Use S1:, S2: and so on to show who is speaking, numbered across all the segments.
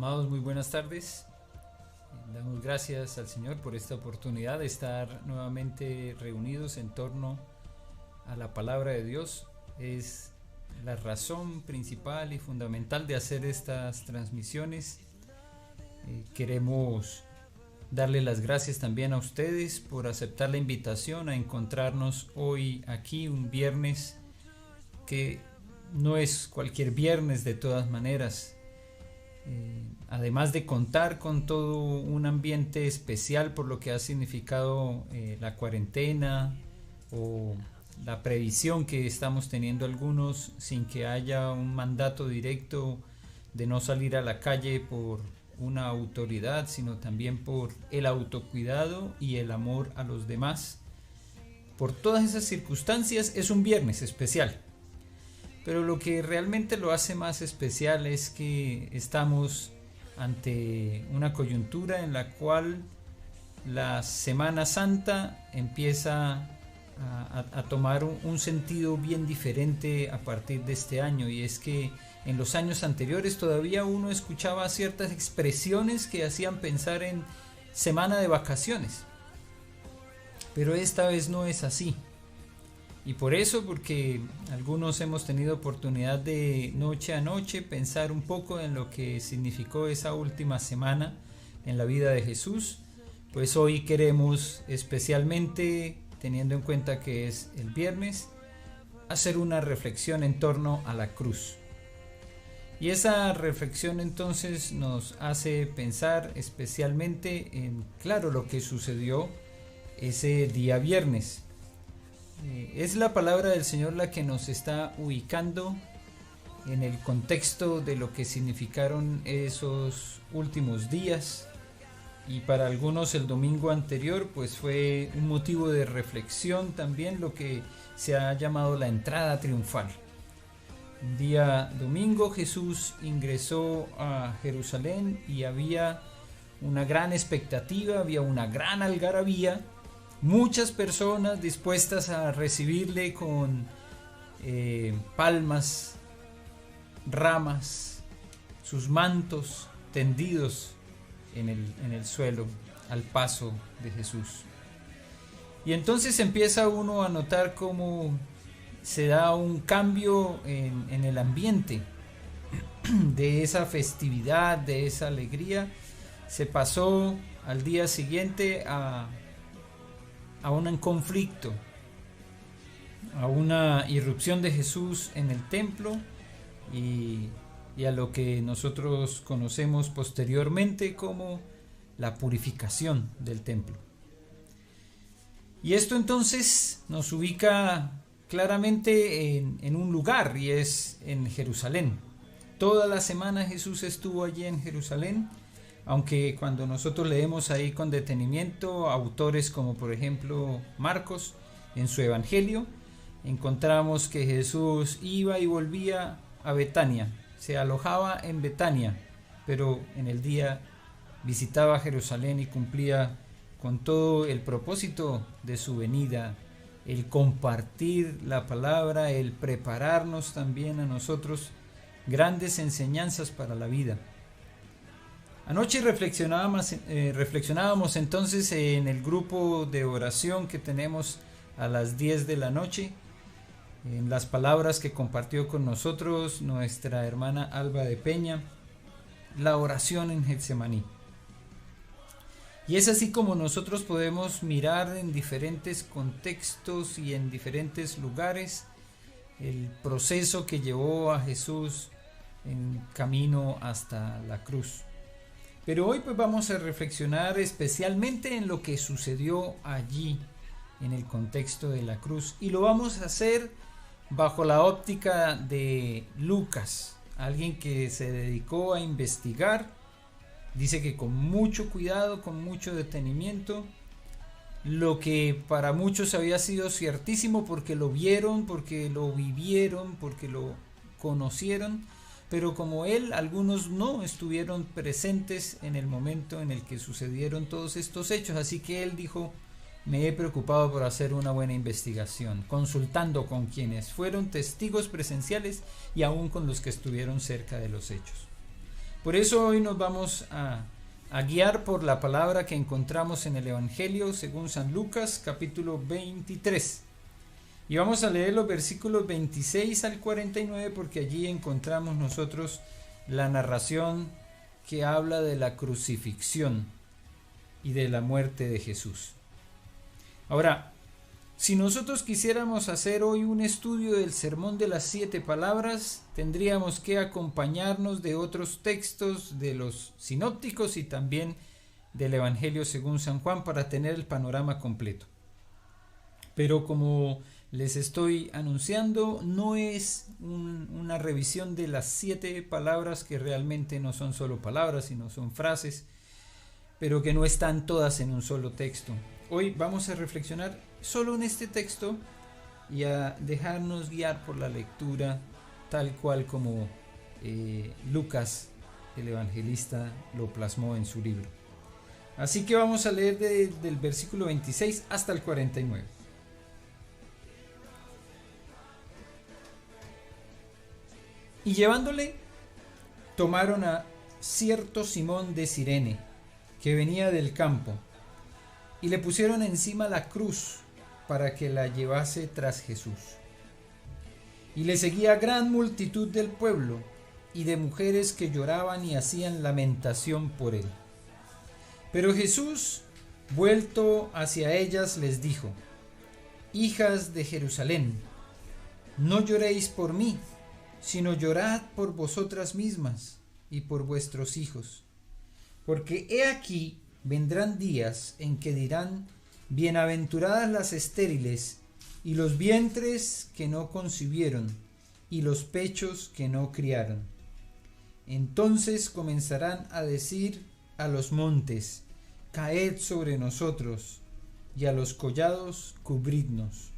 S1: Amados, muy buenas tardes. Damos gracias al Señor por esta oportunidad de estar nuevamente reunidos en torno a la palabra de Dios. Es la razón principal y fundamental de hacer estas transmisiones. Queremos darle las gracias también a ustedes por aceptar la invitación a encontrarnos hoy aquí, un viernes que no es cualquier viernes de todas maneras. Además de contar con todo un ambiente especial por lo que ha significado la cuarentena o la previsión que estamos teniendo algunos sin que haya un mandato directo de no salir a la calle por una autoridad, sino también por el autocuidado y el amor a los demás. Por todas esas circunstancias es un viernes especial. Pero lo que realmente lo hace más especial es que estamos ante una coyuntura en la cual la Semana Santa empieza a tomar un sentido bien diferente a partir de este año, y es que en los años anteriores todavía uno escuchaba ciertas expresiones que hacían pensar en semana de vacaciones, pero esta vez no es así. Y por eso, porque algunos hemos tenido oportunidad de noche a noche pensar un poco en lo que significó esa última semana en la vida de Jesús, pues hoy queremos, especialmente teniendo en cuenta que es el viernes, hacer una reflexión en torno a la cruz. Y esa reflexión entonces nos hace pensar especialmente en, claro, lo que sucedió ese día viernes. Es la palabra del Señor la que nos está ubicando en el contexto de lo que significaron esos últimos días, y para algunos el domingo anterior pues fue un motivo de reflexión también, lo que se ha llamado la entrada triunfal. Un día domingo Jesús ingresó a Jerusalén y había una gran expectativa, había una gran algarabía. Muchas personas dispuestas a recibirle con palmas, ramas, sus mantos tendidos en el suelo al paso de Jesús. Y entonces empieza uno a notar cómo se da un cambio en el ambiente de esa festividad, de esa alegría. Se pasó al día siguiente a un conflicto, a una irrupción de Jesús en el templo y a lo que nosotros conocemos posteriormente como la purificación del templo. Y esto entonces nos ubica claramente en un lugar, y es en Jerusalén. Toda la semana Jesús estuvo allí en Jerusalén, aunque cuando nosotros leemos ahí con detenimiento autores como por ejemplo Marcos en su evangelio, encontramos que Jesús iba y volvía a Betania, se alojaba en Betania, pero en el día visitaba Jerusalén y cumplía con todo el propósito de su venida, el compartir la palabra, el prepararnos también a nosotros grandes enseñanzas para la vida. Anoche reflexionábamos entonces en el grupo de oración que tenemos a las 10 de la noche, en las palabras que compartió con nosotros nuestra hermana Alba de Peña, la oración en Getsemaní. Y es así como nosotros podemos mirar en diferentes contextos y en diferentes lugares el proceso que llevó a Jesús en camino hasta la cruz. Pero hoy pues vamos a reflexionar especialmente en lo que sucedió allí en el contexto de la cruz, y lo vamos a hacer bajo la óptica de Lucas, alguien que se dedicó a investigar, dice que con mucho cuidado, con mucho detenimiento, lo que para muchos había sido ciertísimo porque lo vieron, porque lo vivieron, porque lo conocieron, pero como él, algunos no estuvieron presentes en el momento en el que sucedieron todos estos hechos, así que él dijo: me he preocupado por hacer una buena investigación, consultando con quienes fueron testigos presenciales y aún con los que estuvieron cerca de los hechos. Por eso hoy nos vamos a guiar por la palabra que encontramos en el Evangelio según San Lucas, capítulo 23. Y vamos a leer los versículos 26 al 49 porque allí encontramos nosotros la narración que habla de la crucifixión y de la muerte de Jesús. Ahora, si nosotros quisiéramos hacer hoy un estudio del Sermón de las 7 palabras, tendríamos que acompañarnos de otros textos de los sinópticos y también del Evangelio según San Juan para tener el panorama completo. Pero como les estoy anunciando, no es una revisión de las 7 palabras que realmente no son solo palabras, sino son frases, pero que no están todas en un solo texto. Hoy vamos a reflexionar solo en este texto y a dejarnos guiar por la lectura tal cual como Lucas, el evangelista, lo plasmó en su libro. Así que vamos a leer del versículo 26 hasta el 49. Y llevándole, tomaron a cierto Simón de Cirene, que venía del campo, y le pusieron encima la cruz para que la llevase tras Jesús. Y le seguía gran multitud del pueblo y de mujeres que lloraban y hacían lamentación por él. Pero Jesús, vuelto hacia ellas, les dijo: Hijas de Jerusalén, no lloréis por mí, sino llorad por vosotras mismas y por vuestros hijos. Porque he aquí vendrán días en que dirán: bienaventuradas las estériles, y los vientres que no concibieron, y los pechos que no criaron. Entonces comenzarán a decir a los montes: caed sobre nosotros, y a los collados cubridnos.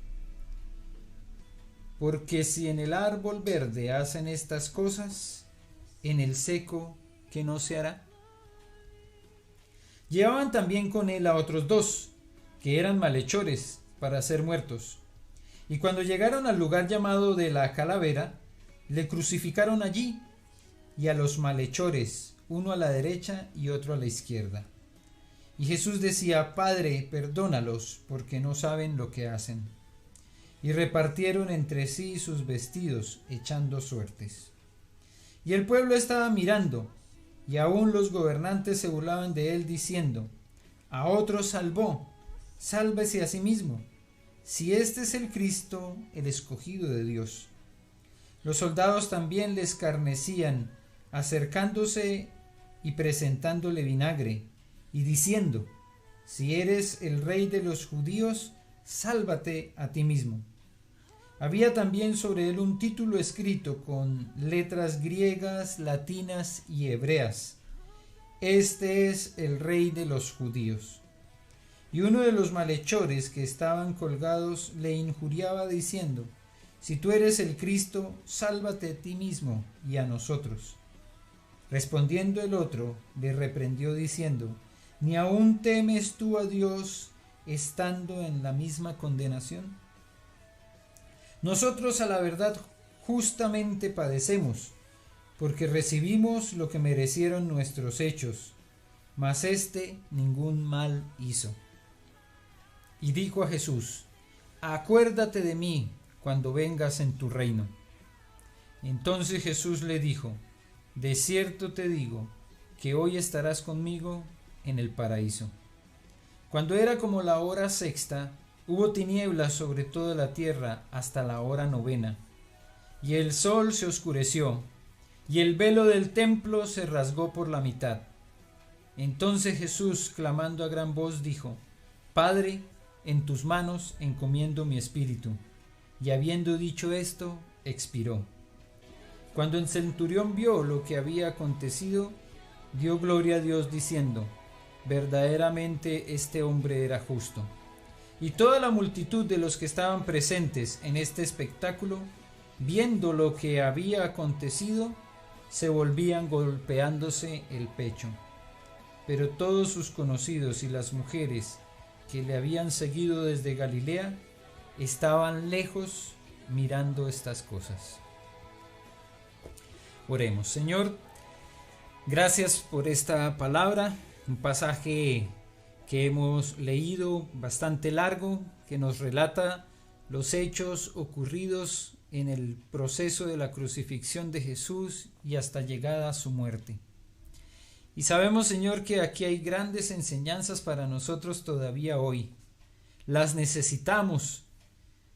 S1: Porque si en el árbol verde hacen estas cosas, en el seco, ¿qué no se hará? Llevaban también con él a otros 2, que eran malhechores, para ser muertos. Y cuando llegaron al lugar llamado de la Calavera, le crucificaron allí, y a los malhechores, uno a la derecha y otro a la izquierda. Y Jesús decía: Padre, perdónalos, porque no saben lo que hacen. Y repartieron entre sí sus vestidos, echando suertes. Y el pueblo estaba mirando, y aún los gobernantes se burlaban de él, diciendo: a otro salvó, sálvese a sí mismo, si este es el Cristo, el escogido de Dios. Los soldados también le escarnecían, acercándose y presentándole vinagre, y diciendo: si eres el rey de los judíos, sálvate a ti mismo. Había también sobre él un título escrito con letras griegas, latinas y hebreas: Este es el rey de los judíos. Y uno de los malhechores que estaban colgados le injuriaba diciendo: si tú eres el Cristo, sálvate a ti mismo y a nosotros. Respondiendo el otro, le reprendió diciendo: ¿ni aún temes tú a Dios estando en la misma condenación? Nosotros a la verdad justamente padecemos, porque recibimos lo que merecieron nuestros hechos, mas éste ningún mal hizo. Y dijo a Jesús: acuérdate de mí cuando vengas en tu reino. Entonces Jesús le dijo: de cierto te digo, que hoy estarás conmigo en el paraíso. Cuando era como la hora sexta, hubo tinieblas sobre toda la tierra hasta la hora 9, y el sol se oscureció, y el velo del templo se rasgó por la mitad. Entonces Jesús, clamando a gran voz, dijo: Padre, en tus manos encomiendo mi espíritu. Y habiendo dicho esto, expiró. Cuando el centurión vio lo que había acontecido, dio gloria a Dios diciendo: verdaderamente este hombre era justo. Y toda la multitud de los que estaban presentes en este espectáculo, viendo lo que había acontecido, se volvían golpeándose el pecho. Pero todos sus conocidos y las mujeres que le habían seguido desde Galilea estaban lejos mirando estas cosas. Oremos. Señor, Gracias por esta palabra, un pasaje que hemos leído bastante largo, que nos relata los hechos ocurridos en el proceso de la crucifixión de Jesús y hasta llegada a su muerte. Y sabemos, Señor, que aquí hay grandes enseñanzas para nosotros todavía hoy. Las necesitamos,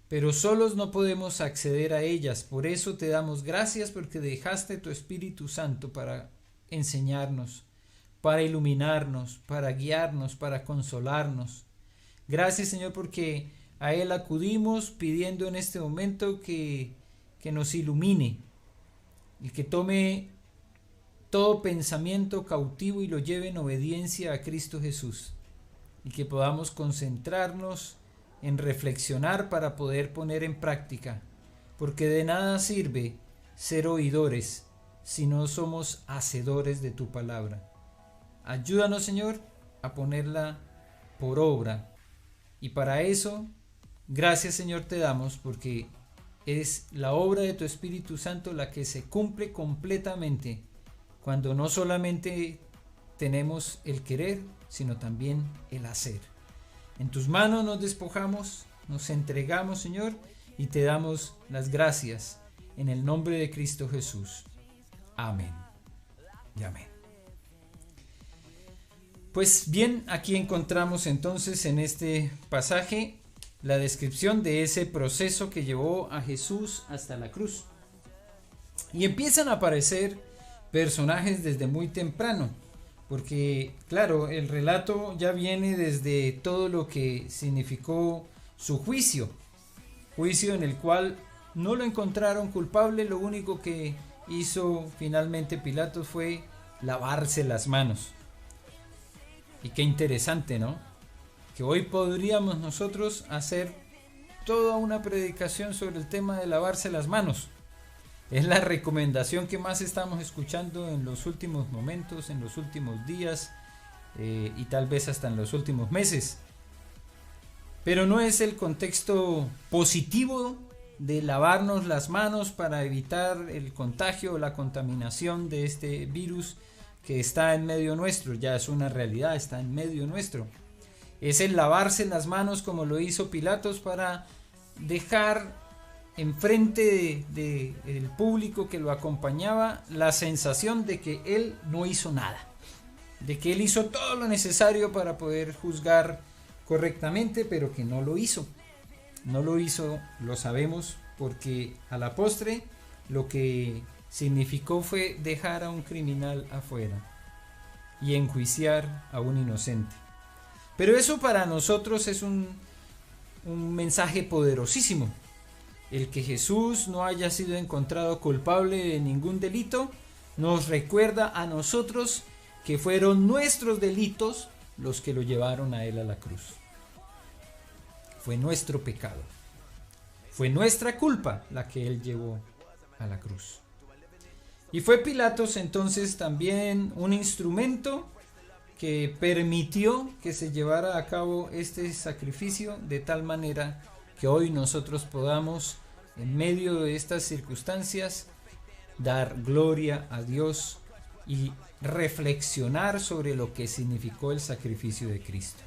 S1: pero solos no podemos acceder a ellas. Por eso te damos gracias porque dejaste tu Espíritu Santo para enseñarnos, para iluminarnos, para guiarnos, para consolarnos. Gracias, Señor, porque a Él acudimos pidiendo en este momento que nos ilumine y que tome todo pensamiento cautivo y lo lleve en obediencia a Cristo Jesús, y que podamos concentrarnos en reflexionar para poder poner en práctica, porque de nada sirve ser oidores si no somos hacedores de tu palabra. Ayúdanos, Señor, a ponerla por obra, y para eso, gracias, Señor, te damos, porque es la obra de tu Espíritu Santo la que se cumple completamente cuando no solamente tenemos el querer, sino también el hacer. En tus manos nos despojamos, nos entregamos, Señor, y te damos las gracias en el nombre de Cristo Jesús. Amén y amén. Pues bien, aquí encontramos entonces en este pasaje la descripción de ese proceso que llevó a Jesús hasta la cruz. Y empiezan a aparecer personajes desde muy temprano, porque claro, el relato ya viene desde todo lo que significó su juicio en el cual no lo encontraron culpable. Lo único que hizo finalmente Pilatos fue lavarse las manos. Y qué interesante, ¿no? Que hoy podríamos nosotros hacer toda una predicación sobre el tema de lavarse las manos. Es la recomendación que más estamos escuchando en los últimos momentos, en los últimos días y tal vez hasta en los últimos meses. Pero no es el contexto positivo de lavarnos las manos para evitar el contagio o la contaminación de este virus que está en medio nuestro. Ya es una realidad, está en medio nuestro. Es el lavarse las manos como lo hizo Pilatos para dejar enfrente del público que lo acompañaba la sensación de que él no hizo nada, de que él hizo todo lo necesario para poder juzgar correctamente, pero que no lo hizo. No lo hizo, lo sabemos, porque a la postre lo que significó fue dejar a un criminal afuera y enjuiciar a un inocente. Pero eso para nosotros es un mensaje poderosísimo. El que Jesús no haya sido encontrado culpable de ningún delito nos recuerda a nosotros que fueron nuestros delitos los que lo llevaron a Él a la cruz. Fue nuestro pecado. Fue nuestra culpa la que Él llevó a la cruz. Y fue Pilatos entonces también un instrumento que permitió que se llevara a cabo este sacrificio de tal manera que hoy nosotros podamos, en medio de estas circunstancias, dar gloria a Dios y reflexionar sobre lo que significó el sacrificio de Cristo.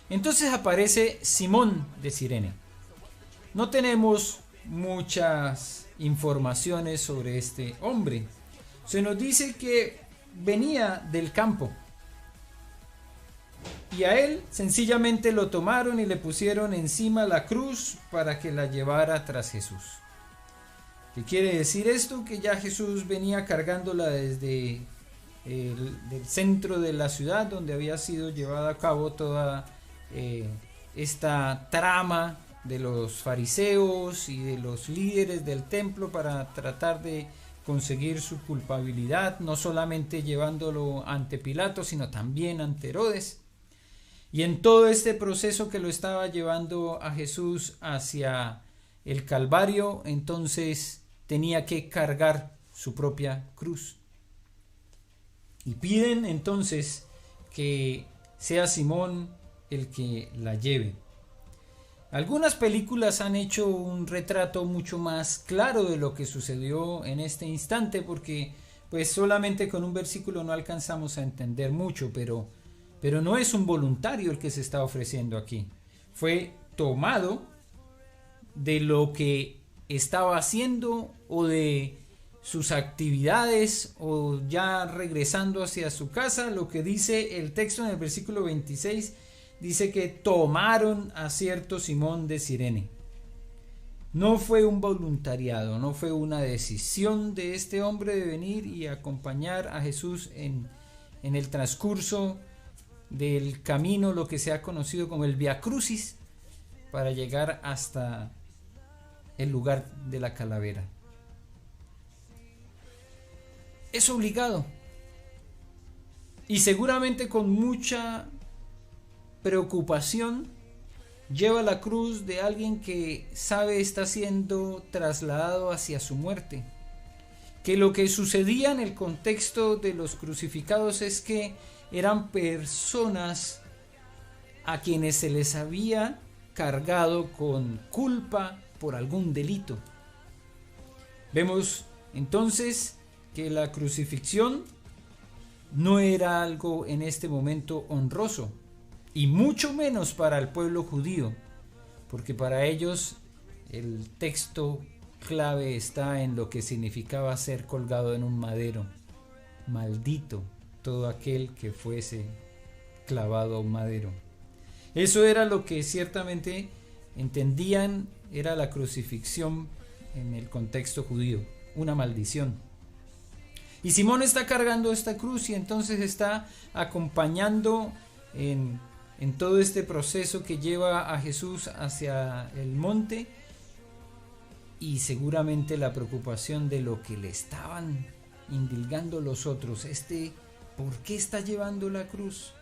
S1: Entonces aparece Simón de Cirene. No tenemos muchas informaciones sobre este hombre. Se nos dice que venía del campo. Y a él sencillamente lo tomaron y le pusieron encima la cruz para que la llevara tras Jesús. ¿Qué quiere decir esto? Que ya Jesús venía cargándola desde el centro de la ciudad donde había sido llevada a cabo toda esta trama de los fariseos y de los líderes del templo para tratar de conseguir su culpabilidad, no solamente llevándolo ante Pilato, sino también ante Herodes. Y en todo este proceso que lo estaba llevando a Jesús hacia el Calvario, entonces tenía que cargar su propia cruz. Y piden entonces que sea Simón el que la lleve. Algunas películas han hecho un retrato mucho más claro de lo que sucedió en este instante, porque pues solamente con un versículo no alcanzamos a entender mucho, pero no es un voluntario el que se está ofreciendo aquí. Fue tomado de lo que estaba haciendo o de sus actividades o ya regresando hacia su casa. Lo que dice el texto en el versículo 26 dice que tomaron a cierto Simón de Cirene. No fue un voluntariado, no fue una decisión de este hombre de venir y acompañar a Jesús en el transcurso del camino, lo que se ha conocido como el Vía Crucis, para llegar hasta el lugar de la calavera. Es obligado y seguramente con mucha preocupación lleva la cruz de alguien que sabe está siendo trasladado hacia su muerte. Que lo que sucedía en el contexto de los crucificados es que eran personas a quienes se les había cargado con culpa por algún delito. Vemos entonces que la crucifixión no era algo en este momento honroso, y mucho menos para el pueblo judío, porque para ellos el texto clave está en lo que significaba ser colgado en un madero. Maldito todo aquel que fuese clavado a un madero. Eso era lo que ciertamente entendían era la crucifixión en el contexto judío, una maldición. Y Simón está cargando esta cruz y entonces está acompañando en todo este proceso que lleva a Jesús hacia el monte, y seguramente la preocupación de lo que le estaban indilgando los otros. ¿Por qué está llevando la cruz?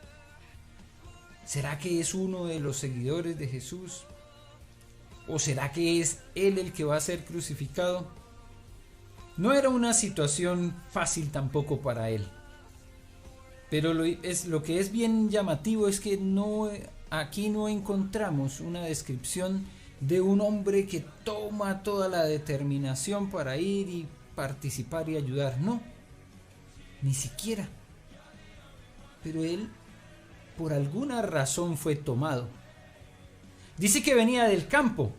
S1: ¿Será que es uno de los seguidores de Jesús? ¿O será que es él el que va a ser crucificado? No era una situación fácil tampoco para él. Pero lo que es bien llamativo es que aquí no encontramos una descripción de un hombre que toma toda la determinación para ir y participar y ayudar. No, ni siquiera. Pero él, por alguna razón, fue tomado. Dice que venía del campo.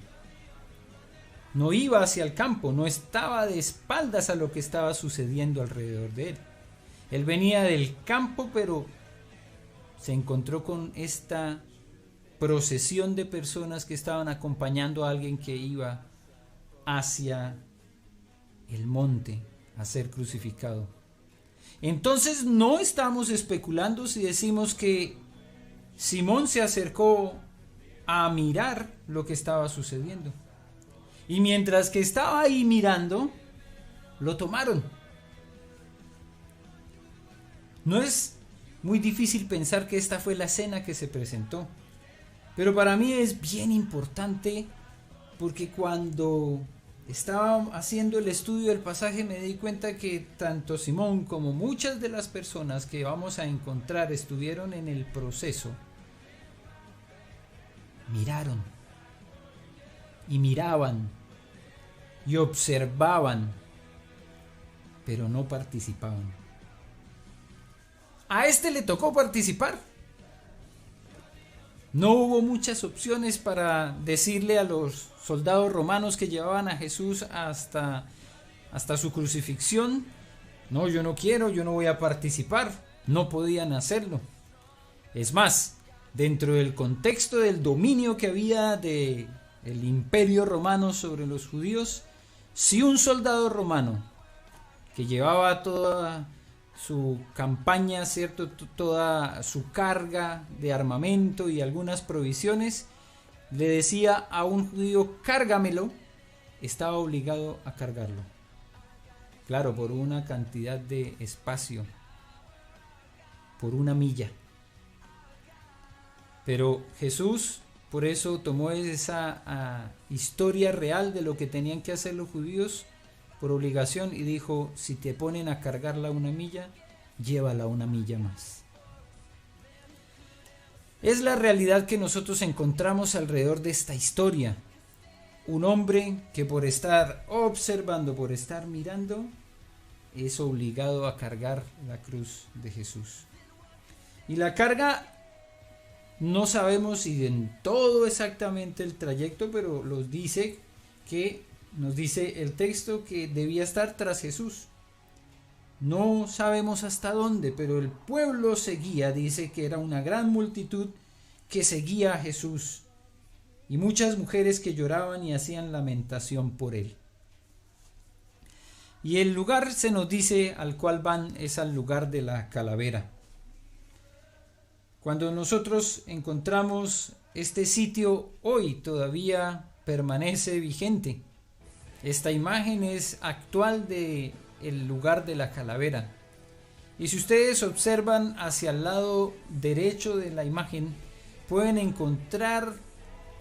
S1: No iba hacia el campo, no estaba de espaldas a lo que estaba sucediendo alrededor de él. Él venía del campo, pero se encontró con esta procesión de personas que estaban acompañando a alguien que iba hacia el monte a ser crucificado. Entonces no estamos especulando si decimos que Simón se acercó a mirar lo que estaba sucediendo. Y mientras que estaba ahí mirando, lo tomaron. No es muy difícil pensar que esta fue la escena que se presentó. Pero para mí es bien importante, porque cuando estaba haciendo el estudio del pasaje me di cuenta que tanto Simón como muchas de las personas que vamos a encontrar estuvieron en el proceso. Miraron y miraban y observaban, pero no participaban. A este le tocó participar. No hubo muchas opciones para decirle a los soldados romanos que llevaban a Jesús hasta su crucifixión: no, yo no quiero, yo no voy a participar. No podían hacerlo. Es más, dentro del contexto del dominio que había del imperio romano sobre los judíos, si un soldado romano que llevaba toda su campaña, ¿cierto?, toda su carga de armamento y algunas provisiones, le decía a un judío: cárgamelo, estaba obligado a cargarlo. Claro, por una cantidad de espacio, por una milla. Pero Jesús, por eso, tomó esa historia real de lo que tenían que hacer los judíos por obligación y dijo: si te ponen a cargarla una milla, llévala una milla más. Es la realidad que nosotros encontramos alrededor de esta historia. Un hombre que por estar observando, por estar mirando, es obligado a cargar la cruz de Jesús. Y la carga, no sabemos si en todo exactamente el trayecto, pero nos dice el texto que debía estar tras Jesús. No sabemos hasta dónde, pero el pueblo seguía, dice que era una gran multitud que seguía a Jesús y muchas mujeres que lloraban y hacían lamentación por él. Y el lugar se nos dice al cual van es al lugar de la calavera. Cuando nosotros encontramos este sitio, hoy todavía permanece vigente. Esta imagen es actual de el lugar de la calavera. Y si ustedes observan hacia el lado derecho de la imagen, pueden encontrar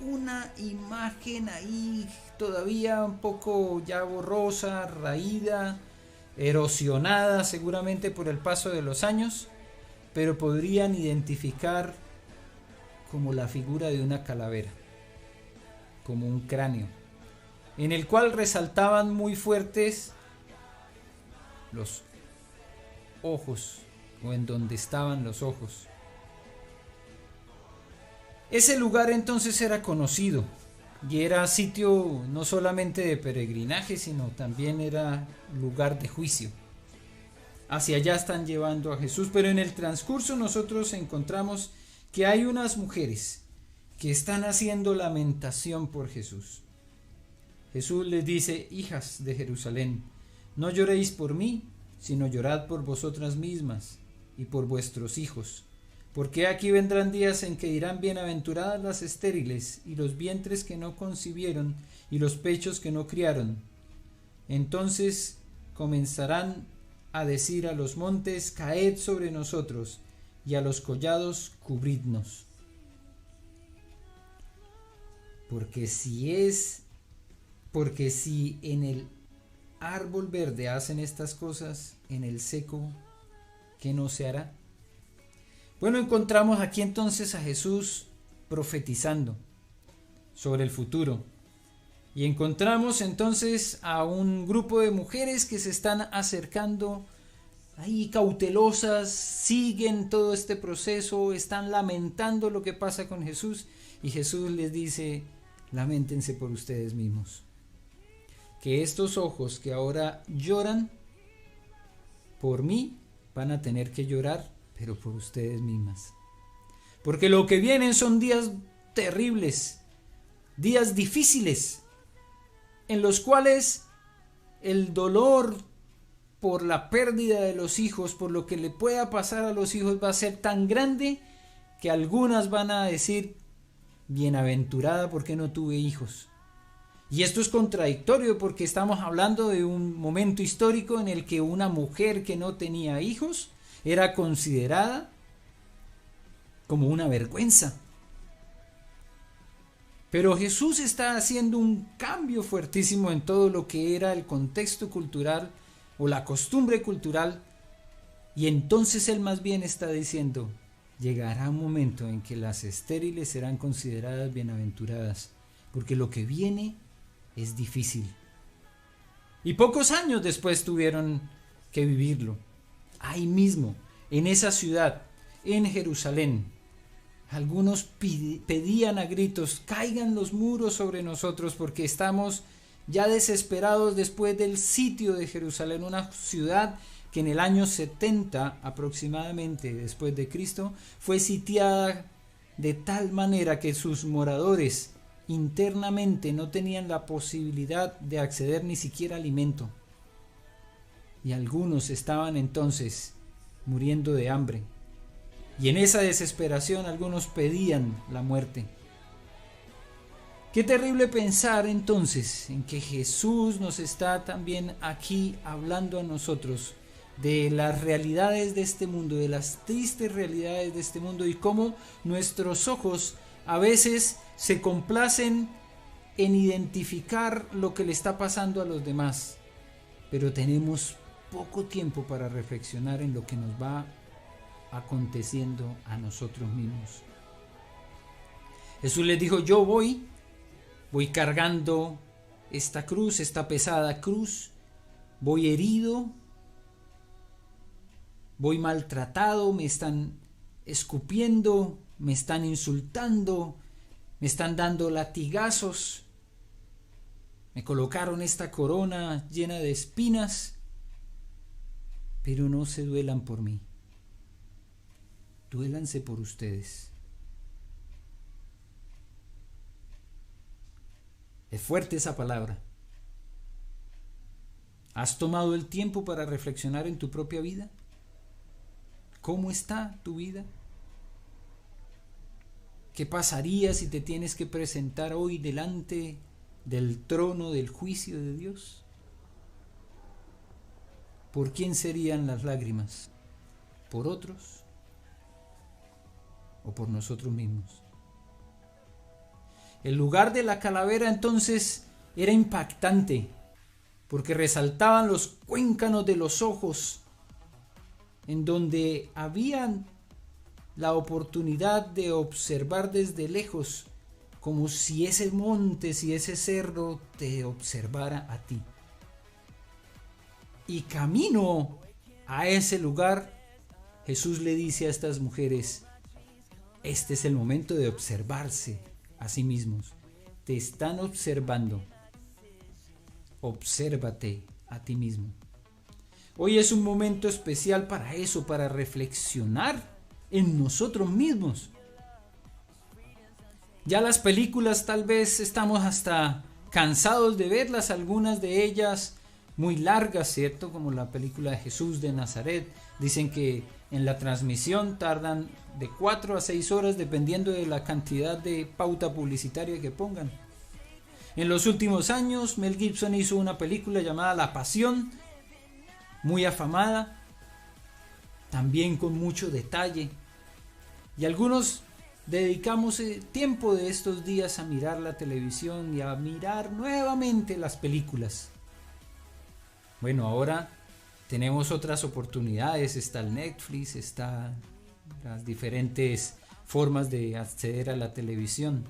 S1: una imagen ahí todavía un poco ya borrosa, raída, erosionada seguramente por el paso de los años, pero podrían identificar como la figura de una calavera, como un cráneo, en el cual resaltaban muy fuertes los ojos, o en donde estaban los ojos. Ese lugar entonces era conocido y era sitio no solamente de peregrinaje, sino también era lugar de juicio. Hacia allá están llevando a Jesús, pero en el transcurso nosotros encontramos que hay unas mujeres que están haciendo lamentación por Jesús. Jesús les dice: hijas de Jerusalén, no lloréis por mí, sino llorad por vosotras mismas y por vuestros hijos. Porque aquí vendrán días en que dirán: bienaventuradas las estériles, y los vientres que no concibieron, y los pechos que no criaron. Entonces comenzarán a decir a los montes: caed sobre nosotros, y a los collados cubridnos. Porque si en el árbol verde hacen estas cosas, en el seco, ¿qué no se hará? Bueno, encontramos aquí entonces a Jesús profetizando sobre el futuro. Y encontramos entonces a un grupo de mujeres que se están acercando ahí cautelosas, siguen todo este proceso, están lamentando lo que pasa con Jesús. Y Jesús les dice: lamentense por ustedes mismos. Que estos ojos que ahora lloran por mí van a tener que llorar, pero por ustedes mismas. Porque lo que vienen son días terribles, días difíciles, en los cuales el dolor por la pérdida de los hijos, por lo que le pueda pasar a los hijos, va a ser tan grande que algunas van a decir: bienaventurada porque no tuve hijos. Y esto es contradictorio, porque estamos hablando de un momento histórico en el que una mujer que no tenía hijos era considerada como una vergüenza. Pero Jesús está haciendo un cambio fuertísimo en todo lo que era el contexto cultural o la costumbre cultural, y entonces él más bien está diciendo: llegará un momento en que las estériles serán consideradas bienaventuradas, porque lo que viene es difícil. Y pocos años después tuvieron que vivirlo. Ahí mismo, en esa ciudad, en Jerusalén, algunos pedían a gritos: caigan los muros sobre nosotros, porque estamos ya desesperados después del sitio de Jerusalén, una ciudad que en el año 70 aproximadamente después de Cristo fue sitiada de tal manera que sus moradores internamente no tenían la posibilidad de acceder ni siquiera a alimento. Y algunos estaban entonces muriendo de hambre. Y en esa desesperación algunos pedían la muerte. Qué terrible pensar entonces en que Jesús nos está también aquí hablando a nosotros de las realidades de este mundo, de las tristes realidades de este mundo, y cómo nuestros ojos a veces se complacen en identificar lo que le está pasando a los demás, pero tenemos poco tiempo para reflexionar en lo que nos va aconteciendo a nosotros mismos. Jesús les dijo: yo voy cargando esta cruz, esta pesada cruz, voy herido, voy maltratado, me están escupiendo, me están insultando, me están dando latigazos, me colocaron esta corona llena de espinas, pero no se duelan por mí, duélanse por ustedes. Es fuerte esa palabra. ¿Has tomado el tiempo para reflexionar en tu propia vida? ¿Cómo está tu vida? ¿Qué pasaría si te tienes que presentar hoy delante del trono del juicio de Dios? ¿Por quién serían las lágrimas? ¿Por otros o por nosotros mismos? El lugar de la calavera entonces era impactante, porque resaltaban los cuéncanos de los ojos, en donde habían la oportunidad de observar desde lejos, como si ese monte, si ese cerro te observara a ti. Y camino a ese lugar, Jesús le dice a estas mujeres: este es el momento de observarse a sí mismos. Te están observando. Obsérvate a ti mismo. Hoy es un momento especial para eso, para reflexionar en nosotros mismos. Ya las películas tal vez estamos hasta cansados de verlas, algunas de ellas muy largas, ¿cierto? Como la película de Jesús de Nazaret. Dicen que en la transmisión tardan de 4 a 6 horas dependiendo de la cantidad de pauta publicitaria que pongan. En los últimos años, Mel Gibson hizo una película llamada La Pasión, muy afamada, también con mucho detalle. Y algunos dedicamos tiempo de estos días a mirar la televisión y a mirar nuevamente las películas. Bueno, ahora tenemos otras oportunidades, está el Netflix, está las diferentes formas de acceder a la televisión.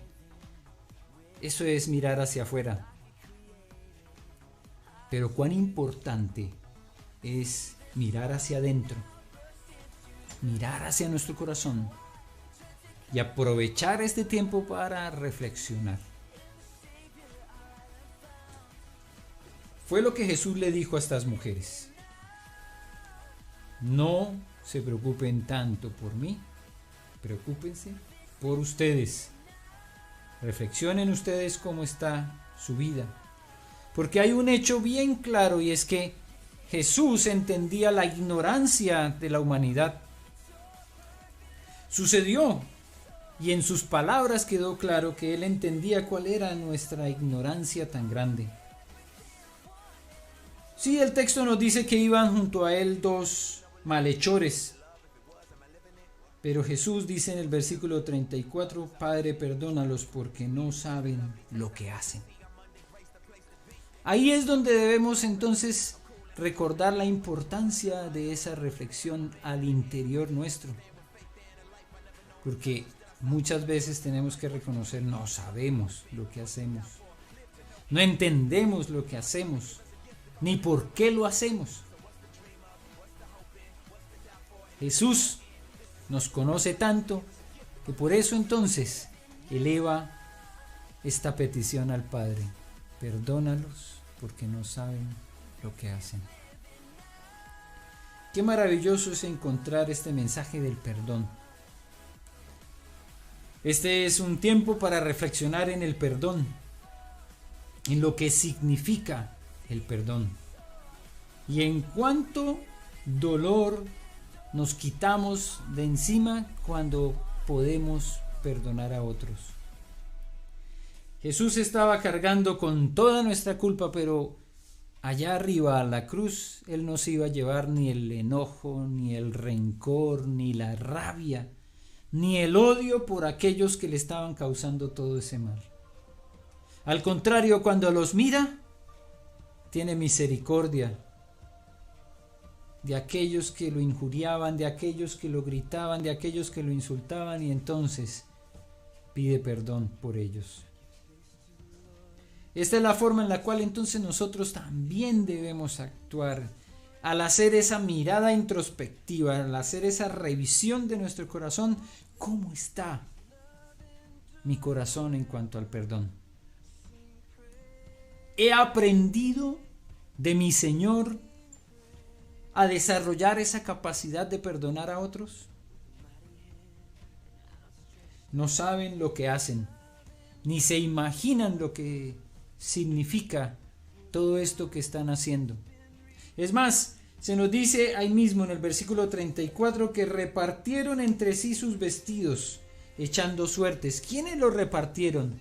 S1: Eso es mirar hacia afuera. Pero cuán importante es mirar hacia adentro, mirar hacia nuestro corazón y aprovechar este tiempo para reflexionar. Fue lo que Jesús le dijo a estas mujeres: no se preocupen tanto por mí, preocúpense por ustedes. Reflexionen ustedes cómo está su vida, porque hay un hecho bien claro, y es que Jesús entendía la ignorancia de la humanidad. Sucedió, y en sus palabras quedó claro que él entendía cuál era nuestra ignorancia tan grande. Sí, el texto nos dice que iban junto a él 2 malhechores, pero Jesús dice en el versículo 34: Padre, perdónalos porque no saben lo que hacen. Ahí es donde debemos entonces recordar la importancia de esa reflexión al interior nuestro, porque muchas veces tenemos que reconocer: no sabemos lo que hacemos, no entendemos lo que hacemos, ni por qué lo hacemos. Jesús nos conoce tanto que por eso entonces eleva esta petición al Padre: perdónalos porque no saben lo que hacen. Qué maravilloso es encontrar este mensaje del perdón. Este es un tiempo para reflexionar en el perdón, en lo que significa el perdón y en cuánto dolor nos quitamos de encima cuando podemos perdonar a otros. Jesús estaba cargando con toda nuestra culpa, pero allá arriba a la cruz Él no se iba a llevar ni el enojo, ni el rencor, ni la rabia, ni el odio por aquellos que le estaban causando todo ese mal. Al contrario, cuando los mira, tiene misericordia de aquellos que lo injuriaban, de aquellos que lo gritaban, de aquellos que lo insultaban, y entonces pide perdón por ellos. Esta es la forma en la cual entonces nosotros también debemos actuar al hacer esa mirada introspectiva, al hacer esa revisión de nuestro corazón, ¿cómo está mi corazón en cuanto al perdón? ¿He aprendido de mi Señor a desarrollar esa capacidad de perdonar a otros? No saben lo que hacen, ni se imaginan lo que significa todo esto que están haciendo. Es más, se nos dice ahí mismo en el versículo 34 que repartieron entre sí sus vestidos, echando suertes. ¿Quiénes los repartieron?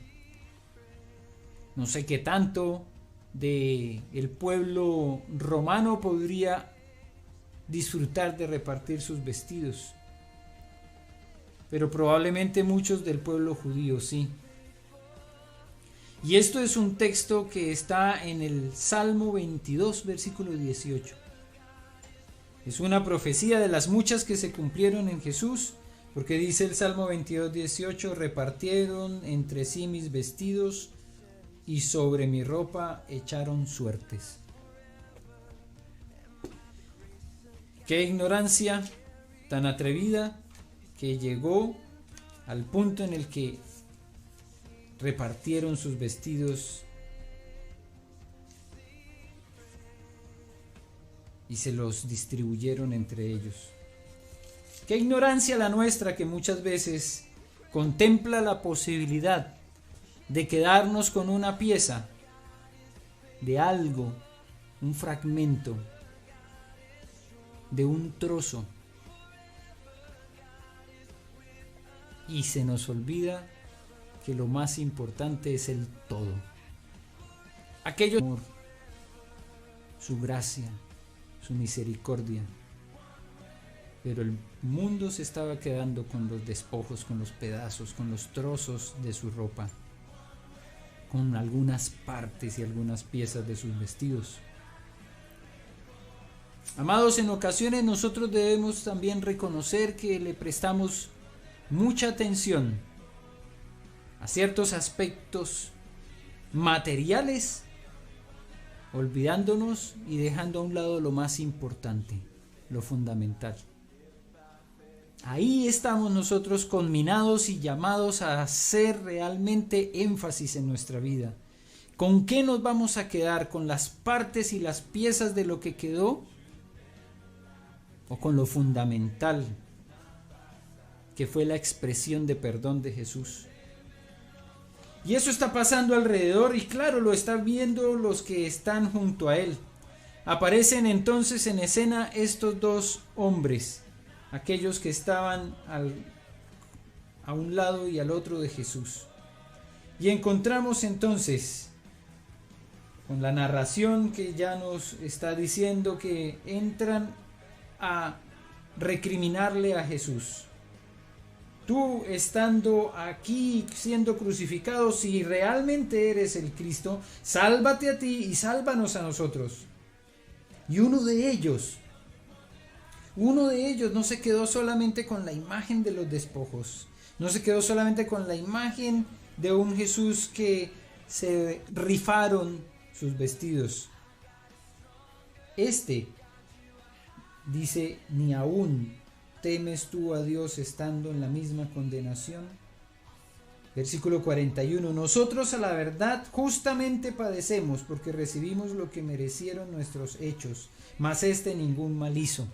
S1: No sé qué tanto de el pueblo romano podría disfrutar de repartir sus vestidos, pero probablemente muchos del pueblo judío sí. Y esto es un texto que está en el Salmo 22, versículo 18. Es una profecía de las muchas que se cumplieron en Jesús, porque dice el Salmo 22, 18, repartieron entre sí mis vestidos y sobre mi ropa echaron suertes. Qué ignorancia tan atrevida que llegó al punto en el que repartieron sus vestidos y se los distribuyeron entre ellos. Qué ignorancia la nuestra, que muchas veces contempla la posibilidad de quedarnos con una pieza de algo, un fragmento, de un trozo, y se nos olvida que lo más importante es el todo. Aquello, amor, su gracia, su misericordia. Pero el mundo se estaba quedando con los despojos, con los pedazos, con los trozos de su ropa, con algunas partes y algunas piezas de sus vestidos. Amados, en ocasiones nosotros debemos también reconocer que le prestamos mucha atención a ciertos aspectos materiales, olvidándonos y dejando a un lado lo más importante, lo fundamental. Ahí estamos nosotros conminados y llamados a hacer realmente énfasis en nuestra vida. ¿Con qué nos vamos a quedar? ¿Con las partes y las piezas de lo que quedó? ¿O con lo fundamental, que fue la expresión de perdón de Jesús? Y eso está pasando alrededor, y claro, lo están viendo los que están junto a él. Aparecen entonces en escena estos dos hombres, aquellos que estaban a un lado y al otro de Jesús. Y encontramos entonces, con la narración que ya nos está diciendo, que entran a recriminarle a Jesús. Tú, estando aquí siendo crucificado, si realmente eres el Cristo, sálvate a ti y sálvanos a nosotros. Y uno de ellos no se quedó solamente con la imagen de los despojos, no se quedó solamente con la imagen de un Jesús que se rifaron sus vestidos. Dice, ni aún ¿temes tú a Dios estando en la misma condenación? Versículo 41. Nosotros a la verdad justamente padecemos, porque recibimos lo que merecieron nuestros hechos, mas ningún mal hizo.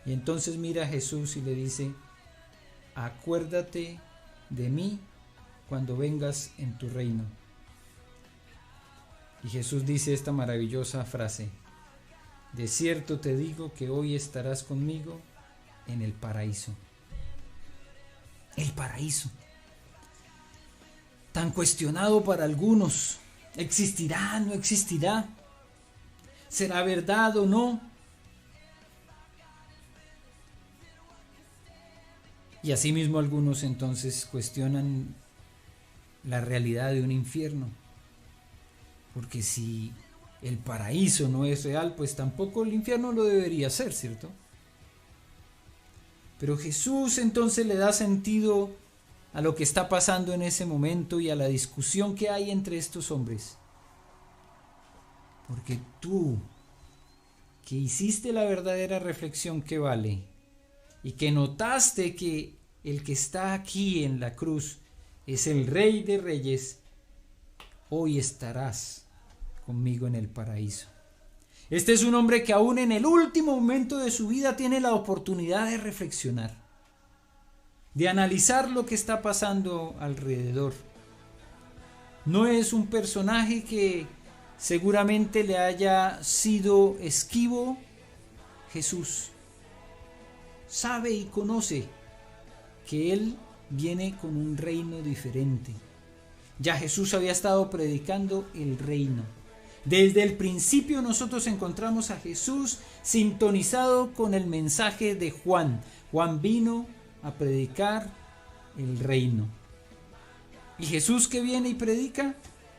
S1: Y entonces mira a Jesús y le dice, acuérdate de mí cuando vengas en tu reino. Y Jesús dice esta maravillosa frase, de cierto te digo que hoy estarás conmigo en el paraíso. El paraíso, tan cuestionado para algunos. ¿Existirá? ¿No existirá? ¿Será verdad o no? Y asimismo algunos entonces cuestionan la realidad de un infierno, porque si el paraíso no es real, pues tampoco el infierno lo debería ser, ¿cierto? Pero Jesús entonces le da sentido a lo que está pasando en ese momento y a la discusión que hay entre estos hombres. Porque tú que hiciste la verdadera reflexión que vale y que notaste que el que está aquí en la cruz es el Rey de Reyes, hoy estarás conmigo en el paraíso. Este es un hombre que aún en el último momento de su vida tiene la oportunidad de reflexionar, de analizar lo que está pasando alrededor. No es un personaje que seguramente le haya sido esquivo. Jesús sabe y conoce que Él viene con un reino diferente. Ya Jesús había estado predicando el reino. Desde el principio nosotros encontramos a Jesús sintonizado con el mensaje de Juan. Juan vino a predicar el reino. ¿Y Jesús que viene y predica?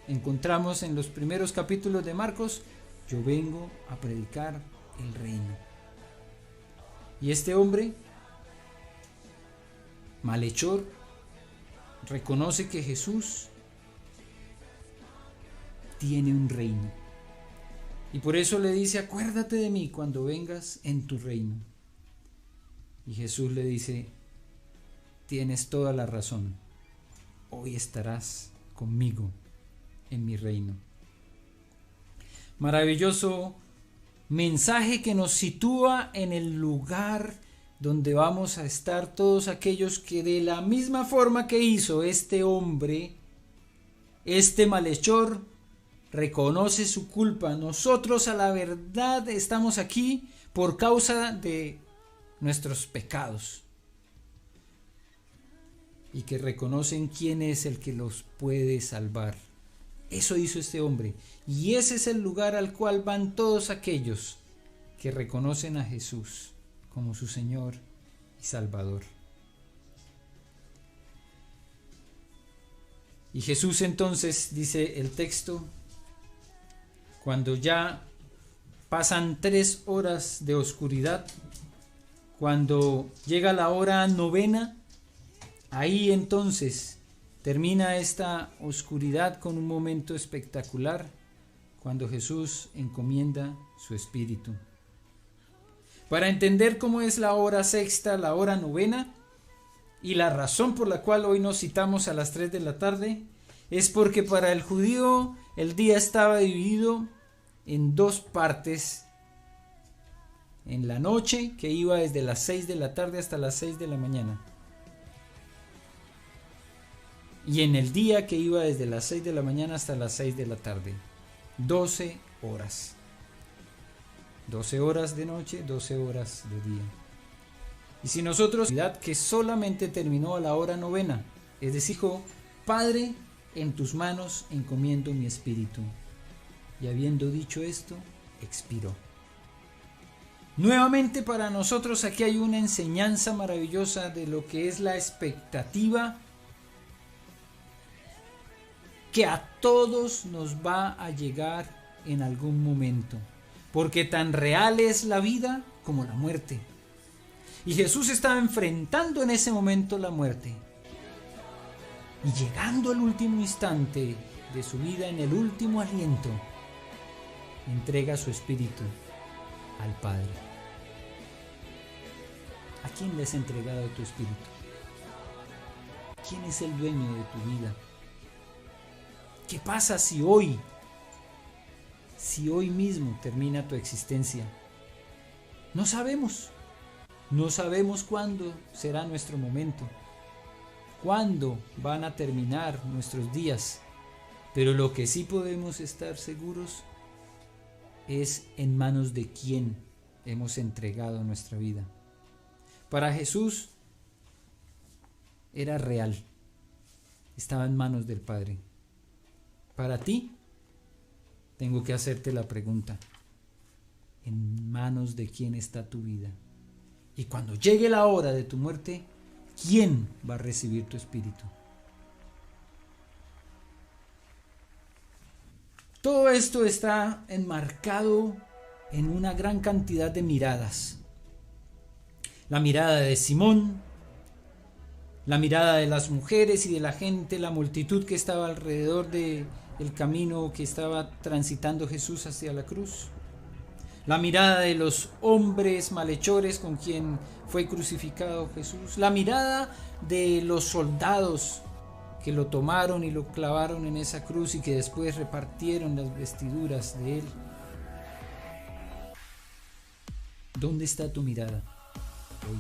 S1: Encontramos en los primeros capítulos de Marcos: yo vengo a predicar el reino. Y este hombre, malhechor, reconoce que Jesús tiene un reino. Y por eso le dice: acuérdate de mí cuando vengas en tu reino. Y Jesús le dice: tienes toda la razón. Hoy estarás conmigo en mi reino. Maravilloso mensaje que nos sitúa en el lugar donde vamos a estar todos aquellos que, de la misma forma que hizo este hombre, este malhechor, reconoce su culpa. Nosotros a la verdad estamos aquí por causa de nuestros pecados, y que reconocen quién es el que los puede salvar. Eso hizo este hombre, y ese es el lugar al cual van todos aquellos que reconocen a Jesús como su Señor y Salvador. Y Jesús entonces, dice el texto, cuando ya pasan 3 horas de oscuridad, cuando llega la hora novena, ahí entonces termina esta oscuridad con un momento espectacular, cuando Jesús encomienda su espíritu. Para entender cómo es la hora sexta, la hora novena, y la razón por la cual hoy nos citamos a las 3 de la tarde, es porque para el judío el día estaba dividido en 2 partes: en la noche, que iba desde las 6 de la tarde hasta las 6 de la mañana, y en el día, que iba desde las 6 de la mañana hasta las 6 de la tarde. 12 horas. 12 horas de noche, 12 horas de día. Y si nosotros, que solamente terminó a la hora novena, es decir, dijo: Padre, en tus manos encomiendo mi espíritu. Y habiendo dicho esto, expiró. Nuevamente para nosotros aquí hay una enseñanza maravillosa de lo que es la expectativa que a todos nos va a llegar en algún momento, porque tan real es la vida como la muerte. Y Jesús estaba enfrentando en ese momento la muerte, y llegando al último instante de su vida, en el último aliento, entrega su espíritu al Padre. ¿A quién le has entregado tu espíritu? ¿Quién es el dueño de tu vida? ¿Qué pasa si hoy mismo termina tu existencia? No sabemos. No sabemos cuándo será nuestro momento, cuándo van a terminar nuestros días. Pero lo que sí podemos estar seguros es en manos de quién hemos entregado nuestra vida. Para Jesús era real, estaba en manos del Padre. Para ti, tengo que hacerte la pregunta: ¿en manos de quién está tu vida? Y cuando llegue la hora de tu muerte, ¿quién va a recibir tu espíritu? Todo esto está enmarcado en una gran cantidad de miradas. La mirada de Simón, la mirada de las mujeres y de la gente, la multitud que estaba alrededor del camino que estaba transitando Jesús hacia la cruz. la mirada de los hombres malhechores con quien fue crucificado Jesús, la mirada de los soldados que lo tomaron y lo clavaron en esa cruz y que después repartieron las vestiduras de él. ¿Dónde está tu mirada hoy?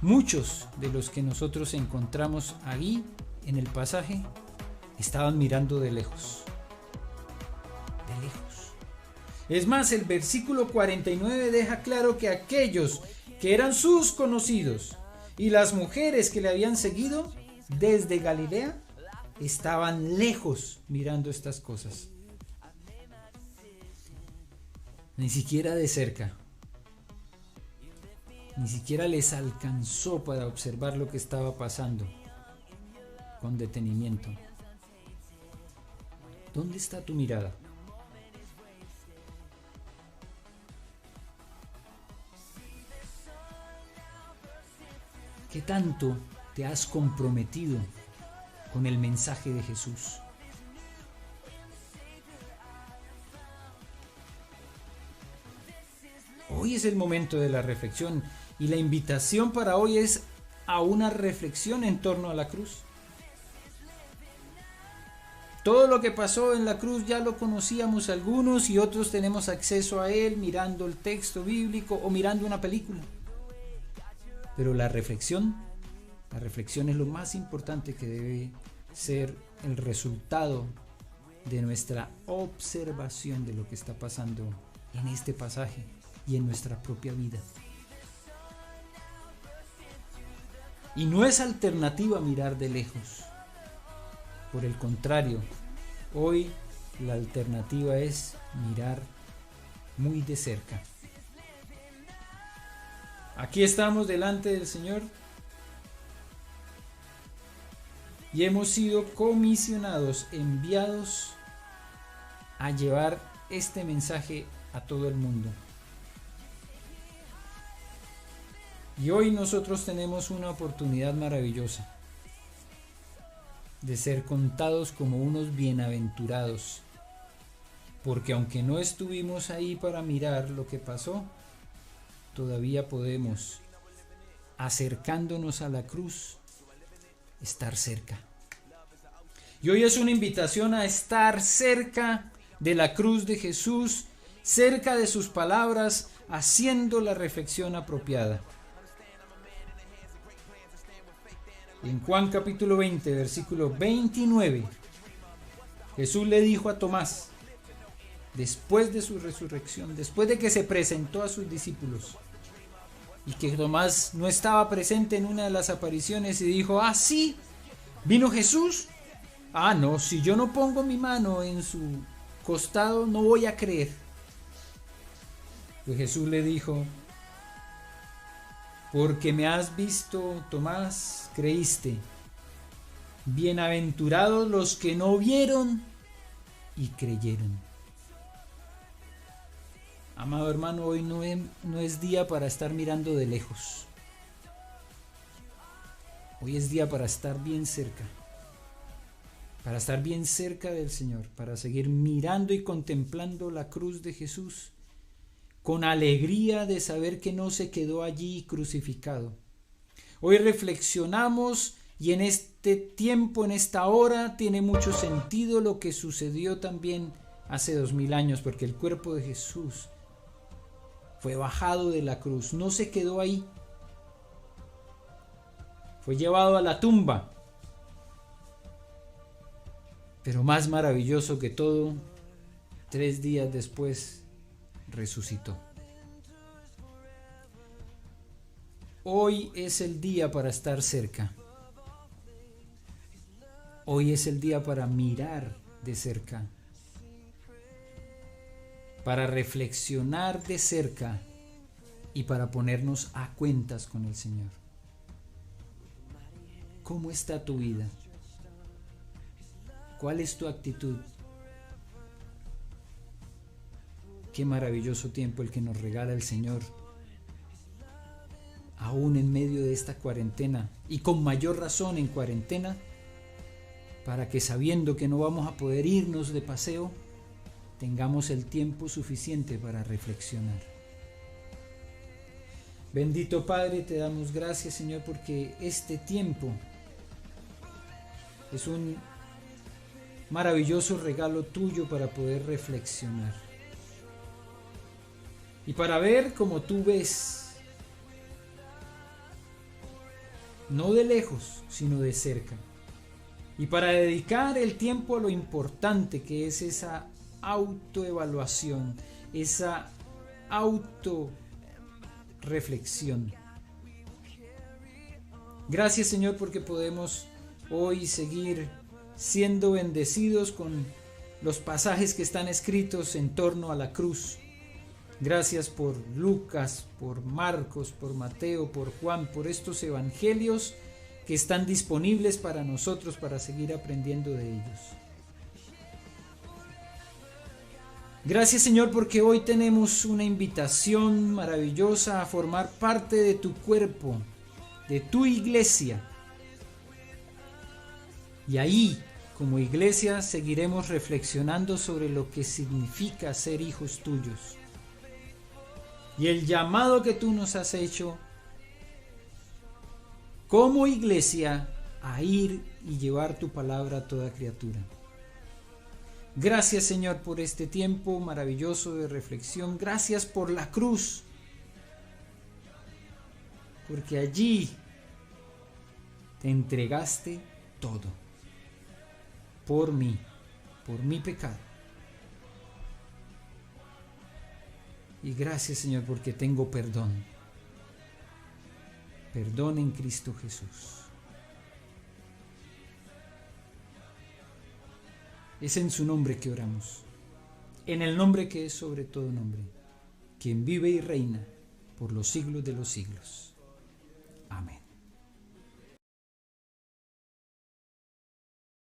S1: Muchos de los que nosotros encontramos ahí en el pasaje estaban mirando de lejos. De lejos. Es más, el versículo 49 deja claro que aquellos que eran sus conocidos y las mujeres que le habían seguido desde Galilea estaban lejos mirando estas cosas. Ni siquiera de cerca. Ni siquiera les alcanzó para observar lo que estaba pasando con detenimiento. ¿Dónde está tu mirada? ¿Qué tanto te has comprometido con el mensaje de Jesús? Hoy es el momento de la reflexión y la invitación para hoy es a una reflexión en torno a la cruz. Todo lo que pasó en la cruz ya lo conocíamos algunos y otros tenemos acceso a él mirando el texto bíblico o mirando una película. Pero la reflexión es lo más importante que debe ser el resultado de nuestra observación de lo que está pasando en este pasaje y en nuestra propia vida. Y no es alternativa mirar de lejos. Por el contrario, hoy la alternativa es mirar muy de cerca. Aquí estamos delante del Señor y hemos sido comisionados, enviados a llevar este mensaje a todo el mundo. Y hoy nosotros tenemos una oportunidad maravillosa de ser contados como unos bienaventurados, porque aunque no estuvimos ahí para mirar lo que pasó, todavía podemos, acercándonos a la cruz, estar cerca. Y hoy es una invitación a estar cerca de la cruz de Jesús, cerca de sus palabras, haciendo la reflexión apropiada. En Juan capítulo 20, versículo 29, Jesús le dijo a Tomás, después de su resurrección, después de que se presentó a sus discípulos, y que Tomás no estaba presente en una de las apariciones y dijo, sí, ¿vino Jesús? No, si yo no pongo mi mano en su costado no voy a creer. Pues Jesús le dijo, porque me has visto, Tomás, creíste. Bienaventurados los que no vieron y creyeron. Amado hermano, hoy no es día para estar mirando de lejos. Hoy es día para estar bien cerca. Para estar bien cerca del Señor. Para seguir mirando y contemplando la cruz de Jesús. Con alegría de saber que no se quedó allí crucificado. Hoy reflexionamos y en este tiempo, en esta hora, tiene mucho sentido lo que sucedió también hace 2000 años, porque el cuerpo de Jesús fue bajado de la cruz, no se quedó ahí. Fue llevado a la tumba. Pero más maravilloso que todo, 3 días después resucitó. Hoy es el día para estar cerca. Hoy es el día para mirar de cerca. Para reflexionar de cerca y para ponernos a cuentas con el Señor. ¿Cómo está tu vida? ¿Cuál es tu actitud? Qué maravilloso tiempo el que nos regala el Señor, aún en medio de esta cuarentena, y con mayor razón en cuarentena, para que sabiendo que no vamos a poder irnos de paseo, tengamos el tiempo suficiente para reflexionar. Bendito Padre, te damos gracias, Señor, porque este tiempo es un maravilloso regalo tuyo para poder reflexionar y para ver como tú ves, no de lejos, sino de cerca, y para dedicar el tiempo a lo importante que es esa autoevaluación, esa autorreflexión. Gracias, Señor, porque podemos hoy seguir siendo bendecidos con los pasajes que están escritos en torno a la cruz. Gracias por Lucas, por Marcos, por Mateo, por Juan, por estos evangelios que están disponibles para nosotros para seguir aprendiendo de ellos. Gracias, Señor, porque hoy tenemos una invitación maravillosa a formar parte de tu cuerpo, de tu iglesia. Y ahí, como iglesia, seguiremos reflexionando sobre lo que significa ser hijos tuyos y el llamado que tú nos has hecho como iglesia a ir y llevar tu palabra a toda criatura. Gracias, Señor, por este tiempo maravilloso de reflexión. Gracias por la cruz, porque allí te entregaste todo por mí, por mi pecado. Y gracias, Señor, porque tengo perdón. Perdón en Cristo Jesús. Es en su nombre que oramos, en el nombre que es sobre todo nombre, quien vive y reina por los siglos de los siglos. Amén.